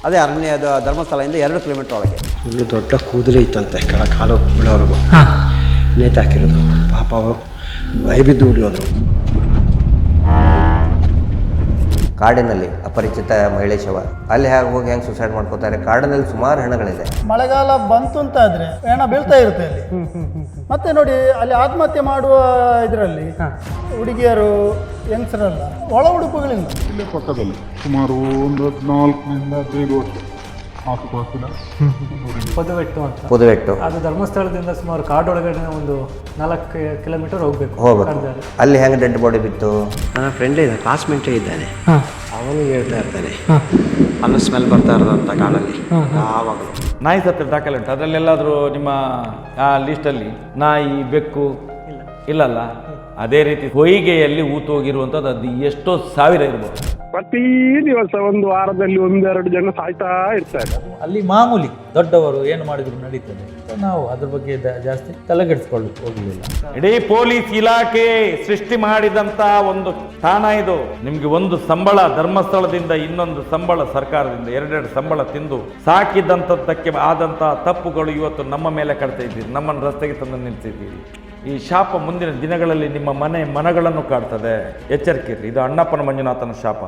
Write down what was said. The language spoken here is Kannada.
ಅದೇ ಅರಣ್ಯದ ಧರ್ಮಸ್ಥಳದಿಂದ 2 ಕಿಲೋಮೀಟರ್ ಒಳಗೆ. ಇಲ್ಲಿ ದೊಡ್ಡ ಕೂದಲು ಇತ್ತಂತೆ ಕಾಲು ಬಿಡೋರ್ಗು ನೇತಾಕಿರೋದು. ಪಾಪ ಅವರು ಬಿದ್ದು ಉಳಿಯೋದ್ರು. ಕಾಡಿನಲ್ಲಿ ಅಪರಿಚಿತ ಮಹಿಳೆ ಶವ, ಅಲ್ಲಿ ಹೋಗಿ ಹೆಂಗೆ ಸುಸೈಡ್ ಮಾಡ್ಕೋತಾರೆ. ಕಾಡಿನಲ್ಲಿ ಸುಮಾರು ಹೆಣಗಳಿದೆ. ಮಳೆಗಾಲ ಬಂತು ಅಂತ ಆದ್ರೆ ಹೆಣ ಬೀಳ್ತಾ ಇರುತ್ತೆ ಅಲ್ಲಿ. ಮತ್ತೆ ನೋಡಿ ಅಲ್ಲಿ ಆತ್ಮಹತ್ಯೆ ಮಾಡುವ ಇದರಲ್ಲಿ ಹುಡುಗಿಯರು ಯಂಗ್ಸರಲ್ಲ ಒಳ ಉಡುಪುಗಳಿಂದ. ಇಲ್ಲೇ ಪಕ್ಕದಲ್ಲಿ ಸುಮಾರು ಒಂದು 4-5 ವರ್ಷ ಆಸುಪಾಸಿನ ಪೊದವೆಟ್ಟು ಅಂತ. ಪುದುವೆಟ್ಟು ಅದು ಧರ್ಮಸ್ಥಳದಿಂದ ಸುಮಾರು ಕಾಡೊಳಗಡೆ ಒಂದು 4 ಕಿಲೋಮೀಟರ್ ಹೋಗ್ಬೇಕು. ಅಲ್ಲಿ ಹೆಂಗೆ ಡೆಡ್ ಬಾಡಿ ಬಿತ್ತು. ನನ್ನ ಫ್ರೆಂಡೇ ಇದ್ದಾನೆ, ಕ್ಲಾಸ್ಮೇಟೇ ಇದ್ದಾನೆ. ಅವನು ಹೇಳ್ತಾ ಇರ್ತಾನೆ ಅಲ್ಲಿ ಸ್ಮೆಲ್ ಬರ್ತಾ ಇರೋದಂತ ಕಾಡಲ್ಲಿ ಆವಾಗಲೂ. ನಾಯಿ ಸತ್ತ ದಾಖಲೆ ಉಂಟು ಅದರಲ್ಲೆಲ್ಲಾದರೂ ನಿಮ್ಮ ಆ ಲೀಸ್ಟಲ್ಲಿ ನಾಯಿ ಬೆಕ್ಕು ಇಲ್ಲಲ್ಲ? ಅದೇ ರೀತಿ ಹೊಯ್ಗೆಯಲ್ಲಿ ಹೋಗಿರುವಂಥದ್ದು ಅದು ಎಷ್ಟೋ ಸಾವಿರ ಇರ್ಬೋದು. ಪ್ರತಿ ದಿವಸ ಒಂದು ವಾರದಲ್ಲಿ 1-2 ಜನ ಸಾಯ್ತಾ ಇರ್ತಾರೆ. ಅಲ್ಲಿ ಮಾಮೂಲಿ ದೊಡ್ಡವರು ಏನು ಮಾಡಿದ್ರು ನಡೀತದೆ. ನಾವು ಅದ್ರ ಬಗ್ಗೆ ಜಾಸ್ತಿ ತಲೆಗೆಡಿಸ್ಕೊಳ್ಳಿಕ್ಕೆ ಹೋಗಲಿಲ್ಲ. ಇಡೀ ಪೊಲೀಸ್ ಇಲಾಖೆ ಸೃಷ್ಟಿ ಮಾಡಿದಂತ ಒಂದು ಸ್ಥಾನ ಇದು. ನಿಮ್ಗೆ ಒಂದು ಸಂಬಳ ಧರ್ಮಸ್ಥಳದಿಂದ, ಇನ್ನೊಂದು ಸಂಬಳ ಸರ್ಕಾರದಿಂದ, 2 ಸಂಬಳ ತಿಂದು ಸಾಕಿದಂಥದ್ದಕ್ಕೆ ಆದಂತ ತಪ್ಪುಗಳು ಇವತ್ತು ನಮ್ಮ ಮೇಲೆ ಕಟ್ತಾ ಇದ್ದೀರಿ, ನಮ್ಮನ್ನು ರಸ್ತೆಗೆ ತಂದು ನಿಲ್ಸಿದ್ದೀರಿ. ಈ ಶಾಪ ಮುಂದಿನ ದಿನಗಳಲ್ಲಿ ನಿಮ್ಮ ಮನೆಗಳನ್ನು ಕಾಡ್ತದೆ. ಎಚ್ಚರಿಕೆ. ಇದು ಅಣ್ಣಪ್ಪನ ಮಂಜುನಾಥನ ಶಾಪ.